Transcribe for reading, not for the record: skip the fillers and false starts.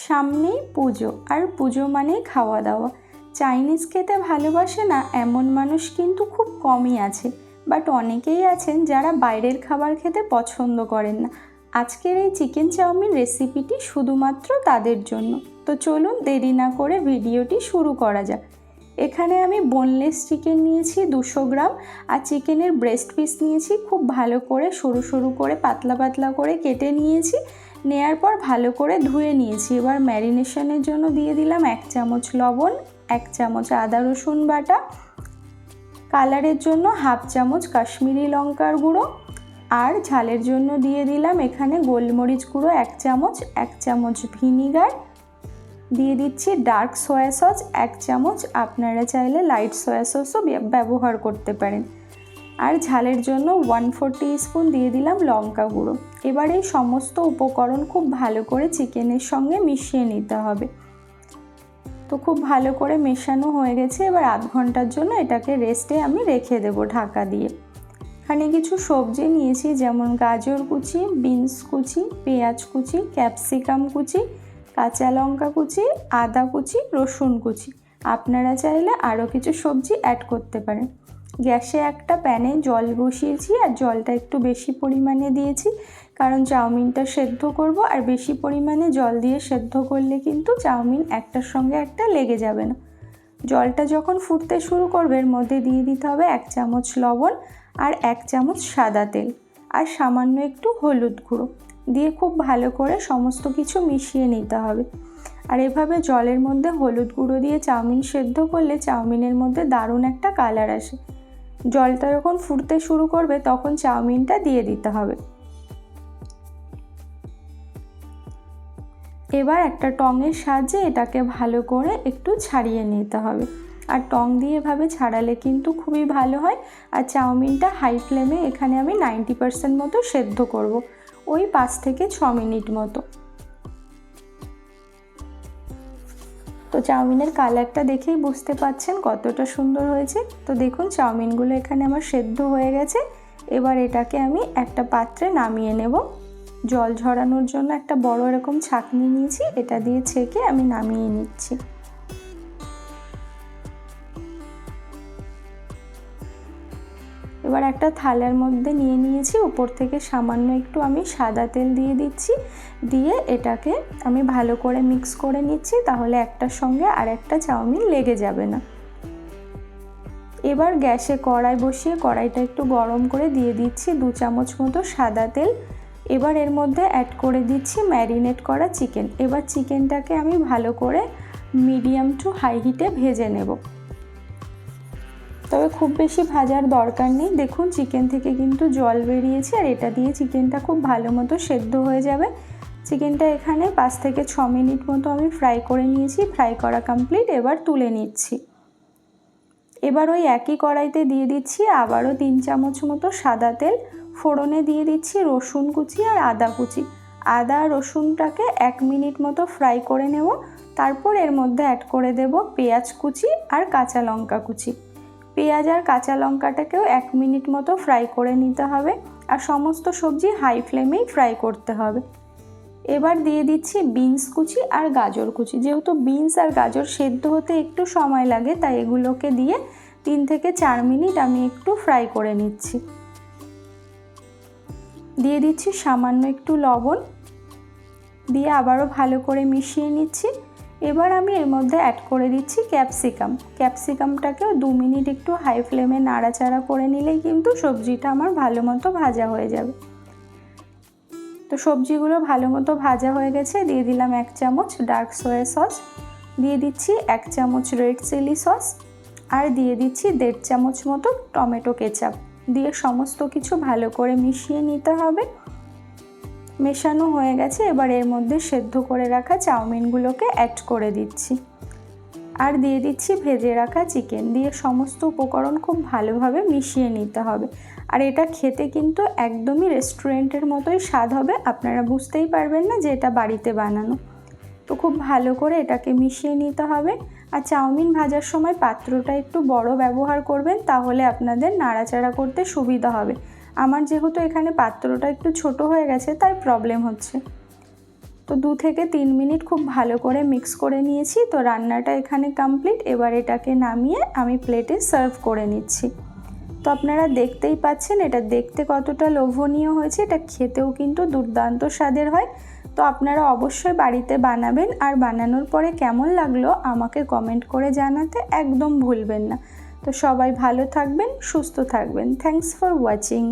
সামনেই পুজো, আর পুজো মানেই খাওয়া দাওয়া। চাইনিজ খেতে ভালোবাসে না এমন মানুষ কিন্তু খুব কমই আছে, বাট অনেকেই আছেন যারা বাইরের খাবার খেতে পছন্দ করেন না। আজকের এই চিকেন চাউমিন রেসিপিটি শুধুমাত্র তাদের জন্য। তো চলুন দেরি না করে ভিডিওটি শুরু করা যাক। এখানে আমি বোনলেস চিকেন নিয়েছি 200 গ্রাম, আর চিকেনের ব্রেস্ট পিস নিয়েছি খুব ভালো করে সরু সরু করে পাতলা পাতলা করে কেটে নিয়েছি। নেয়ার পর ভালো করে ধুয়ে নিয়েছি। এবার ম্যারিনেশনের জন্য দিয়ে দিলাম 1 চামচ লবণ, 1 চামচ আদা রসুন বাটা, কালারের জন্য 1/2 চামচ কাশ্মীরি লঙ্কার গুঁড়ো, আর ঝালের জন্য দিয়ে দিলাম এখানে গোলমরিচ গুঁড়ো 1 চামচ, 1 চামচ ভিনিগার, দিয়ে দিচ্ছি ডার্ক সয়া সস 1 চামচ, আপনারা চাইলে লাইট সয়া সসও ব্যবহার করতে পারেন, আর ঝালের জন্য 1/4 টিস্পুন দিয়ে দিলাম লঙ্কা গুঁড়ো। এবার এই সমস্ত উপকরণ খুব ভালো করে চিকেনের সঙ্গে মিশিয়ে নিতে হবে। তো খুব ভালো করে মেশানো হয়ে গেছে। এবার আধ ঘন্টার জন্য এটাকে রেস্টে আমি রেখে দেবো ঢাকা দিয়ে। এখানে কিছু সবজি নিয়েছি, যেমন গাজর কুচি, বিনস কুচি, পেঁয়াজ কুচি, ক্যাপসিকাম কুচি, কাঁচা লঙ্কা কুচি, আদা কুচি, রসুন কুচি। আপনারা চাইলে আরও কিছু সবজি অ্যাড করতে পারেন। গ্যাসে একটা প্যানে জল বসিয়েছি, আর জলটা একটু বেশি পরিমাণে দিয়েছি, কারণ চাউমিনটা সেদ্ধ করব, আর বেশি পরিমাণে জল দিয়ে সেদ্ধ করলে কিন্তু চাউমিন একটার সঙ্গে একটা লেগে যাবে না। জলটা যখন ফুটতে শুরু করবে এর মধ্যে দিয়ে দিতে হবে 1 চামচ লবণ, আর 1 চামচ সাদা তেল, আর সামান্য একটু হলুদ গুঁড়ো দিয়ে খুব ভালো করে সমস্ত কিছু মিশিয়ে নিতে হবে। আর এভাবে জলের মধ্যে হলুদ গুঁড়ো দিয়ে চাউমিন সেদ্ধ করলে চাউমিনের মধ্যে দারুণ একটা কালার আসে। জলটা যখন ফুটতে শুরু করবে তখন চাউমিনটা দিয়ে দিতে হবে। এবার একটা টঙের সাহায্যে এটাকে ভালো করে একটু ছাড়িয়ে নিতে হবে, আর টং দিয়ে এভাবে ছাড়ালে কিন্তু খুবই ভালো হয়। আর চাউমিনটা হাই ফ্লেমে এখানে আমি 90% মতো সেদ্ধ করব, ওই 5 থেকে 6 মিনিট মতো। তো চাউমিনের কালারটা দেখেই বুঝতে পাচ্ছেন কতটা সুন্দর হয়েছে। তো দেখুন চাউমিনগুলো এখানে আমার সেদ্ধ হয়ে গেছে। এবার এটাকে আমি একটা পাত্রে নামিয়ে নেব। জল ঝরানোর জন্য একটা বড় এরকম ছাঁকনি নিয়েছি, এটা দিয়ে ছেঁকে আমি নামিয়ে নিচ্ছি। এবার একটা থালার মধ্যে নিয়ে নিয়েছি, উপর থেকে সামান্য একটু আমি সাদা তেল দিয়ে দিচ্ছি, দিয়ে এটাকে আমি ভালো করে মিক্স করে নিচ্ছি, তাহলে একটার সঙ্গে আর একটা চাউমিন লেগে যাবে না। এবার গ্যাসে কড়াই বসিয়ে কড়াইটা একটু গরম করে দিয়ে দিচ্ছি 2 চামচ মতো সাদা তেল। এবার এর মধ্যে অ্যাড করে দিচ্ছি ম্যারিনেট করা চিকেন। এবার চিকেনটাকে আমি ভালো করে মিডিয়াম টু হাই হিটে ভেজে নেব, তবে খুব বেশি ভাজার দরকার নেই। দেখুন চিকেন থেকে কিন্তু জল বেরিয়েছে, আর এটা দিয়ে চিকেনটা খুব ভালো মতো সেদ্ধ হয়ে যাবে। চিকেনটা এখানে 5 থেকে 6 মিনিট মতো আমি ফ্রাই করে নিয়েছি। ফ্রাই করা কমপ্লিট, এবার তুলে নিচ্ছি। এবার ওই একই কড়াইতে দিয়ে দিচ্ছি আবারও 3 চামচ মতো সাদা তেল। ফোড়নে দিয়ে দিচ্ছি রসুন কুচি আর আদা কুচি। আদা রসুনটাকে 1 মিনিট মতো ফ্রাই করে নেব। তারপর এর মধ্যে অ্যাড করে দেব পেঁয়াজ কুচি আর কাঁচা লঙ্কা কুচি। পেঁয়াজ আর কাঁচা লঙ্কাটাকেও 1 মিনিট মতো ফ্রাই করে নিতে হবে, আর সমস্ত সবজি হাই ফ্লেমেই ফ্রাই করতে হবে। এবার দিয়ে দিচ্ছি বিনস কুচি আর গাজর কুচি। যেহেতু বিনস আর গাজর সেদ্ধ হতে একটু সময় লাগে, তাই এগুলোকে দিয়ে 3 থেকে 4 মিনিট আমি একটু ফ্রাই করে নিচ্ছি। দিয়ে দিচ্ছি সামান্য একটু লবণ, দিয়ে আবারও ভালো করে মিশিয়ে নিচ্ছি। এবার আমি এর মধ্যে অ্যাড করে দিচ্ছি ক্যাপসিকামটাকেও 2 মিনিট একটু হাই ফ্লেমে নাড়াচাড়া করে নিলেই কিন্তু সবজিটা আমার ভালো মতো ভাজা হয়ে যাবে। তো সবজিগুলো ভালো মতো ভাজা হয়ে গেছে। দিয়ে দিলাম 1 চামচ ডার্ক সয়া সস, দিয়ে দিচ্ছি 1 চামচ রেড চিলি সস, আর দিয়ে দিচ্ছি 1.5 চামচ মতো টমেটো কেচাপ। দিয়ে সমস্ত কিছু ভালো করে মিশিয়ে নিতে হবে। মেশানো হয়ে গেছে। এবার এর মধ্যে সেদ্ধ করে রাখা চাউমিনগুলোকে অ্যাড করে দিচ্ছি, আর দিয়ে দিচ্ছি ভেজে রাখা চিকেন। দিয়ে সমস্ত উপকরণ খুব ভালোভাবে মিশিয়ে নিতে হবে। আর এটা খেতে কিন্তু একদমই রেস্টুরেন্টের মতোই স্বাদ হবে, আপনারা বুঝতেই পারবেন না যে এটা বাড়িতে বানানো। তো খুব ভালো করে এটাকে মিশিয়ে নিতে হবে। আর চাউমিন ভাজার সময় পাত্রটা একটু বড় ব্যবহার করবেন, তাহলে আপনাদের নাড়াচাড়া করতে সুবিধা হবে। আমার যেহেতু এখানে পাত্রটা একটু ছোট হয়ে গেছে, তাই প্রবলেম হচ্ছে। তো 2 থেকে 3 মিনিট খুব ভালো করে মিক্স করে নিয়েছি। তো রান্নাটা এখানে কমপ্লিট। এবার এটাকে নামিয়ে আমি প্লেটে সার্ভ করে নিচ্ছি। তো আপনারা দেখতেই পাচ্ছেন এটা দেখতে কতটা লোভনীয় হয়েছে, এটা খেতেও কিন্তু দুর্দান্ত স্বাদের হয়। তো আপনারা অবশ্যই বাড়িতে বানাবেন, আর বানানোর পরে কেমন লাগলো আমাকে কমেন্ট করে জানাতে একদম ভুলবেন না। তো সবাই ভালো থাকবেন, সুস্থ থাকবেন। Thanks for watching.